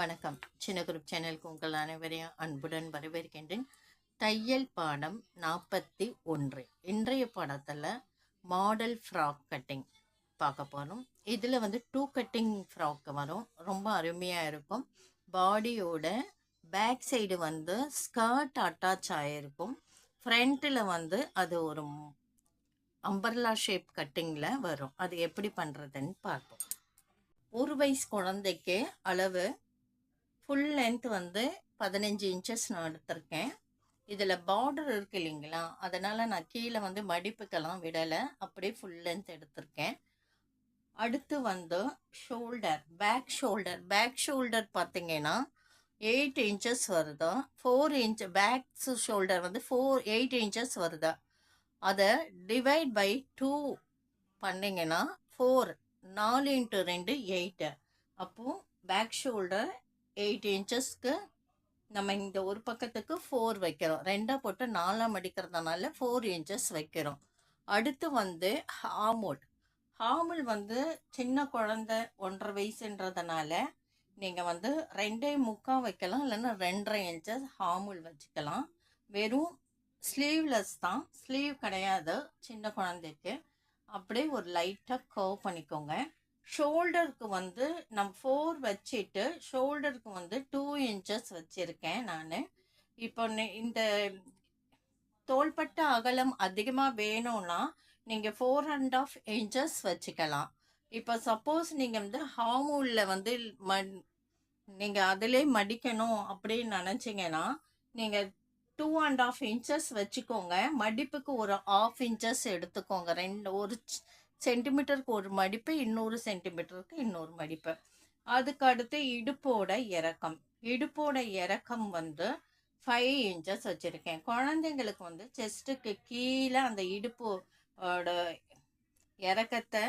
வணக்கம். சின்ன குரூப் சேனலுக்கு உங்கள் அனைவரையும் அன்புடன் வரவேற்கின்றேன். தையல் பாடம் 41. இன்றைய பாடத்தில் மாடல் ஃப்ராக் கட்டிங் பார்க்க போகிறோம். இதில் 2 கட்டிங் ஃப்ராக் வரும். ரொம்ப அருமையாக இருக்கும். பாடியோட பேக் சைடு ஸ்கர்ட் அட்டாச் ஆகிருக்கும். ஃப்ரண்ட்டில் அது ஒரு அம்பர்லா ஷேப் கட்டிங்கில் வரும். அது எப்படி பண்ணுறதுன்னு பார்ப்போம். ஒரு வயசு குழந்தைக்கு அளவு ஃபுல் லென்த் 15 இன்ச்சஸ் நான் எடுத்திருக்கேன். இதில் பார்டர் இருக்கு இல்லைங்களா, அதனால் நான் கீழே மடிப்புக்கெல்லாம் விடலை, அப்படியே ஃபுல் லென்த் எடுத்திருக்கேன். அடுத்து ஷோல்டர், பேக் ஷோல்டர் பார்த்தீங்கன்னா 8 இன்ச்சஸ் வருதா, 4 இன்ச் பேக் ஷோல்டர் 8 இன்ச்சஸ் வருதா, அதை டிவைட் பை 2 பண்ணிங்கன்னா 4 × 2 8. அப்போது பேக் ஷோல்டர் 8 இன்ச்சஸ்க்கு நம்ம இந்த ஒரு பக்கத்துக்கு 4 வைக்கிறோம். 2 போட்டு 4 மடிக்கிறதுனால 4 இன்ச்சஸ் வைக்கிறோம். அடுத்து ஹாமுல் சின்ன குழந்தை 1.5 வயசுன்றதுனால நீங்கள் 2.25 வைக்கலாம், இல்லைன்னா 2.5 இன்ச்சஸ் ஹாமுல் வச்சுக்கலாம். வெறும் ஸ்லீவ்லெஸ் தான், ஸ்லீவ் கிடையாது சின்ன குழந்தைக்கு. அப்படியே ஒரு லைட்டாக கர்வ் பண்ணிக்கோங்க. ஷோல்டருக்கு நம்ம 4 வச்சுட்டு ஷோல்டருக்கு 2 இன்ச்சஸ் வச்சுருக்கேன் நான். இப்போ இந்த தோள்பட்டை அகலம் அதிகமாக வேணும்னா நீங்கள் 4.5 இன்ச்சஸ் வச்சுக்கலாம். இப்போ சப்போஸ் நீங்கள் ஹார்மோனில் நீங்கள் அதிலே மடிக்கணும் அப்படின்னு நினச்சிங்கன்னா நீங்கள் 2.5 இன்ச்சஸ் வச்சுக்கோங்க. மடிப்புக்கு ஒரு 1/2 இன்ச்சஸ் எடுத்துக்கோங்க. ஒரு சென்டிமீட்டருக்கு ஒரு மடிப்பு, இன்னொரு சென்டிமீட்டருக்கு இன்னொரு மடிப்பு. அதுக்கு அடுத்து இடுப்போட இறக்கம் 5 இன்ச்சஸ் வச்சுருக்கேன். குழந்தைங்களுக்கு செஸ்ட்டுக்கு கீழே அந்த இடுப்போட இறக்கத்தை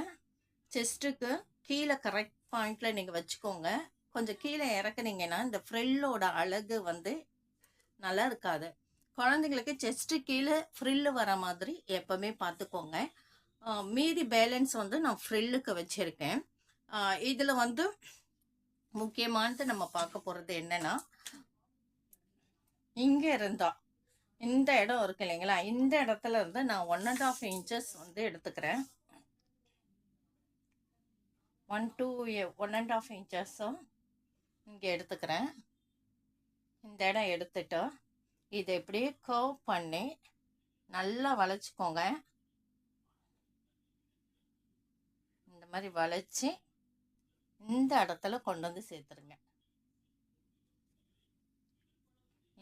செஸ்ட்டுக்கு கீழே கரெக்ட் பாயிண்டில் நீங்கள் வச்சுக்கோங்க. கொஞ்சம் கீழே இறக்குனீங்கன்னா இந்த ஃப்ரில்லோட அழகு நல்லா இருக்காது. குழந்தைங்களுக்கு செஸ்ட்டு கீழே ஃப்ரில்லு வர மாதிரி எப்போவுமே பார்த்துக்கோங்க. மீதி பேலன்ஸ் நான் ஃப்ரில்லுக்கு வச்சுருக்கேன். இதில் முக்கியமானது நம்ம பார்க்க போகிறது என்னென்னா, இங்கே இருந்தால் இந்த இடம் இருக்கு இல்லைங்களா, இந்த இடத்துல இருந்து நான் 1.5 இன்ச்சஸ் எடுத்துக்கிறேன். 1.5 இன்ச்சஸும் இங்கே எடுத்துக்கிறேன். இந்த இடம் எடுத்துட்டு இதை இப்படியே கர்வ் பண்ணி நல்லா வளைச்சிக்கோங்க. இந்த மாதிரி வளைச்சி இந்த இடத்துல கொண்டு சேர்த்துருங்க.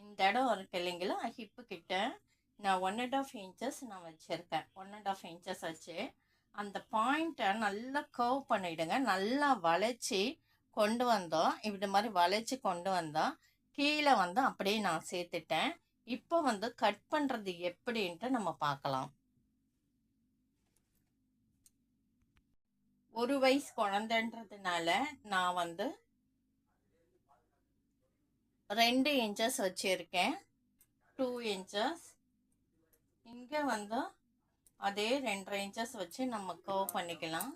இந்த இடம் இருக்கு இல்லைங்களா, ஹிப்பு கிட்ட நான் 1.5 இன்ச்சஸ் நான் வச்சுருக்கேன். 1.5 இன்ச்சஸ் வச்சு அந்த பாயிண்ட்டை நல்லா கர்வ் பண்ணிவிடுங்க. நல்லா வளைச்சி கொண்டு வந்தோம். இப்படி மாதிரி வளைச்சி கொண்டு வந்தோம். கீழே அப்படியே நான் சேர்த்துட்டேன். இப்போ கட் பண்ணுறது எப்படின்ட்டு நம்ம பார்க்கலாம். ஒரு வயசு குழந்தைன்றதுனால நான் 2 இன்ச்சஸ் வச்சுருக்கேன். 2 இன்ச்சஸ் இங்கே அதே 2.5 இன்ச்சஸ் வச்சு நம்ம கர்வ் பண்ணிக்கலாம்.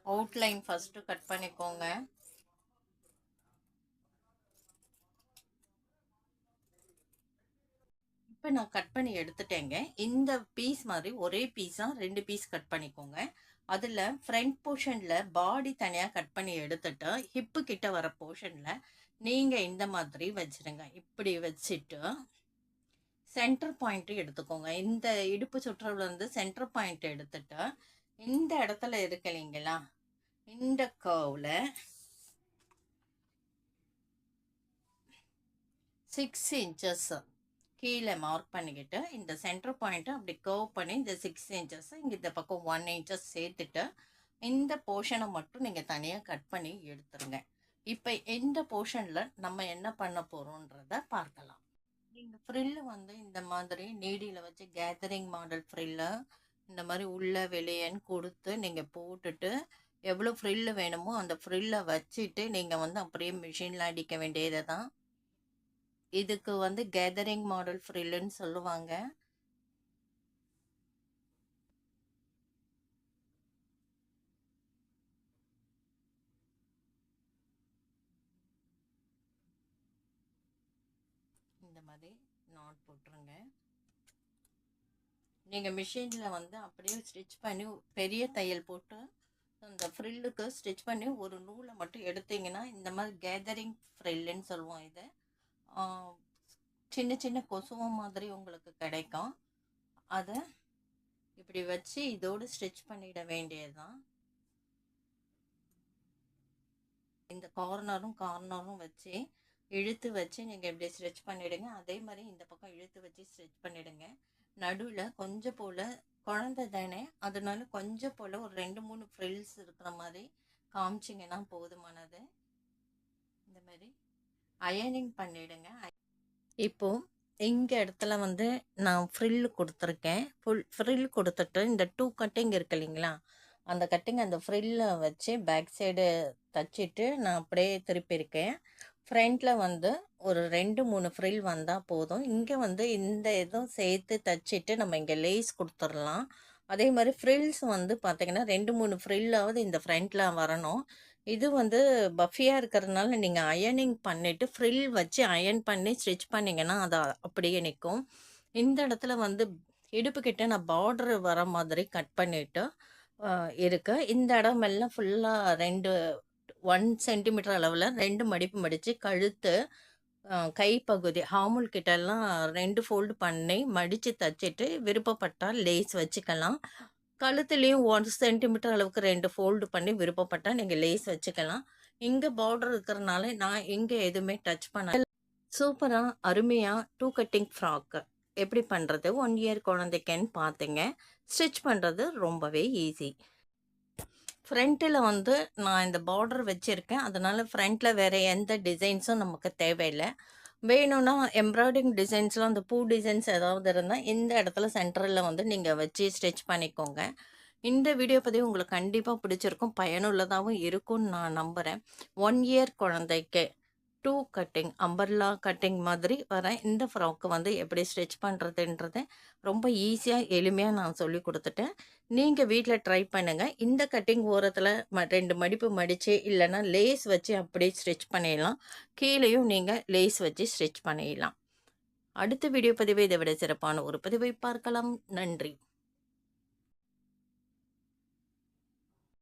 அவுட்லைன் ஃபஸ்ட்டு கட் பண்ணிக்கோங்க. இப்போ நான் கட் பண்ணி எடுத்துட்டேங்க. இந்த பீஸ் மாதிரி ஒரே பீஸாக 2 பீஸ் கட் பண்ணிக்கோங்க. அதில் ஃப்ரண்ட் போர்ஷனில் பாடி தனியாக கட் பண்ணி எடுத்துட்டு ஹிப்பு கிட்ட வர போர்ஷனில் நீங்கள் இந்த மாதிரி வச்சுருங்க. இப்படி வச்சுட்டு சென்டர் பாயிண்ட்டு எடுத்துக்கோங்க. இந்த இடுப்பு சுற்றவில் சென்டர் பாயிண்ட் எடுத்துட்டு இந்த இடத்துல இருக்கு இல்லைங்களா, இந்த கர்வில் 6 இன்ச்சஸ் கீழே மார்க் பண்ணிக்கிட்டு இந்த சென்டர் பாயிண்ட்டை அப்படி கர்வ் பண்ணி இந்த 6 இன்ச்சஸ் இங்கே இந்த பக்கம் 1 இன்ச்சஸ் சேர்த்துட்டு இந்த போர்ஷனை மட்டும் நீங்கள் தனியாக கட் பண்ணி எடுத்துருங்க. இப்போ இந்த போர்ஷனில் நம்ம என்ன பண்ண போகிறோன்றத பார்க்கலாம். நீங்கள் ஃப்ரில்லு வந்து இந்த மாதிரி நீடியில் வச்சு கேதரிங் மாடல் ஃப்ரில்லை இந்த மாதிரி உள்ள வெளியேன்னு கொடுத்து நீங்கள் போட்டுட்டு எவ்வளோ ஃப்ரில்லு வேணுமோ அந்த ஃப்ரில்லை வச்சுட்டு நீங்கள் வந்து அப்படியே மிஷினில் அடிக்க வேண்டியது தான். இதுக்கு வந்து கேதரிங் மாடல் ஃப்ரில்லுன்னு சொல்லுவாங்க. இந்த மாதிரி நாட் போட்டுருங்க. நீங்கள் மிஷினில் வந்து அப்படியே ஸ்டிச் பண்ணி பெரிய தையல் போட்டு அந்த ஃப்ரில்லுக்கு ஸ்டிச் பண்ணி ஒரு நூலை மட்டும் எடுத்தீங்கன்னா இந்த மாதிரி கேதரிங் ஃப்ரில்லுன்னு சொல்லுவோம். இதை சின்ன சின்ன கொசுவம் மாதிரி உங்களுக்கு கிடைக்கும். அதை இப்படி வச்சு இதோடு ஸ்டிச் பண்ணிட வேண்டியதுதான். இந்த கார்னரும் வச்சு இழுத்து வச்சு நீங்கள் இப்படி ஸ்டிச் பண்ணிவிடுங்க. அதே மாதிரி இந்த பக்கம் இழுத்து வச்சு ஸ்டிச் பண்ணிவிடுங்க. நடுவில் கொஞ்சம் போல் குழந்தை தானே, அதனால கொஞ்சம் போல் ஒரு 2-3 ஃப்ரில்ஸ் இருக்கிற மாதிரி காமிச்சிங்கன்னா போதுமானது. இந்த மாதிரி அயனிங் பண்ணிவிடுங்க. இப்போது இங்கே இடத்துல வந்து நான் ஃப்ரில் கொடுத்துருக்கேன். ஃப்ரில் கொடுத்துட்டு இந்த 2 கட்டிங் இருக்கு இல்லைங்களா, அந்த கட்டிங் அந்த ஃப்ரில்லை வச்சு பேக் சைடு தச்சுட்டு நான் அப்படியே திருப்பியிருக்கேன். ஃப்ரண்ட்டில் வந்து ஒரு 2-3 ஃப்ரில் வந்தால் போதும். இங்கே வந்து இந்த இதுவும் சேர்த்து தச்சுட்டு நம்ம இங்கே லேஸ் கொடுத்துடலாம். அதே மாதிரி ஃப்ரில்ஸ் வந்து பார்த்திங்கன்னா 2-3 ஃப்ரில்லாவது இந்த ஃப்ரண்ட்டில் வரணும். இது வந்து பஃபியாக இருக்கிறதுனால நீங்கள் அயனிங் பண்ணிவிட்டு ஃப்ரில் வச்சு அயன் பண்ணி ஸ்டிச் பண்ணிங்கன்னா அது அப்படியே நிற்கும். இந்த இடத்துல வந்து இடுப்புக்கிட்ட நான் பார்டர் வர மாதிரி கட் பண்ணிவிட்டு இருக்கு. இந்த இடமெல்லாம் ஃபுல்லாக 1 சென்டிமீட்டர் அளவில் 2 மடிப்பு மடித்து கழுத்து கைப்பகுதி ஹாமுல் கிட்டெல்லாம் 2 ஃபோல்டு பண்ணி மடித்து தச்சுட்டு விருப்பப்பட்டால் லேஸ் வச்சுக்கலாம். கழுத்துலேயும் 1 சென்டிமீட்டர் அளவுக்கு 2 ஃபோல்டு பண்ணி விருப்பப்பட்டால் நீங்கள் லேஸ் வச்சுக்கலாம். இங்கே பார்டர் இருக்கிறனால நான் இங்கே எதுவுமே டச் பண்ண. சூப்பராக அருமையாக 2 கட்டிங் ஃப்ராக்கு எப்படி பண்ணுறது 1 இயர் குழந்தைக்குன்னு பார்த்தீங்க. ஸ்டிச் பண்ணுறது ரொம்பவே ஈஸி. ஃப்ரண்ட்டில் வந்து நான் இந்த பார்டர் வச்சுருக்கேன். அதனால் ஃப்ரண்ட்டில் வேறு எந்த டிசைன்ஸும் நமக்கு தேவையில்லை. வேணும்னா எம்ப்ராய்டிங் டிசைன்ஸ்லாம் அந்த பூ டிசைன்ஸ் ஏதாவது இருந்தால் இந்த இடத்துல சென்டரில் வந்து நீங்கள் வச்சு ஸ்டிச் பண்ணிக்கோங்க. இந்த வீடியோ பதிவு உங்களுக்கு கண்டிப்பாக பிடிச்சிருக்கும், பயனுள்ளதாகவும் இருக்கும்னு நான் நம்புகிறேன். 1 இயர் குழந்தைக்கு 2 கட்டிங் அம்பர்லா கட்டிங் மாதிரி வர இந்த ஃப்ராக்கு வந்து எப்படி ஸ்டிச் பண்ணுறதுன்றது ரொம்ப ஈஸியாக எளிமையாக நான் சொல்லி கொடுத்துட்டேன். நீங்கள் வீட்டில் ட்ரை பண்ணுங்கள். இந்த கட்டிங் ஓரத்தில் 2 மடிப்பு மடித்து இல்லைன்னா லேஸ் வச்சு அப்படியே ஸ்டிச் பண்ணிடலாம். கீழேயும் நீங்கள் லேஸ் வச்சு ஸ்டிச் பண்ணிடலாம். அடுத்த வீடியோ பதிவை இதை விட சிறப்பான ஒரு பதிவை பார்க்கலாம். நன்றி.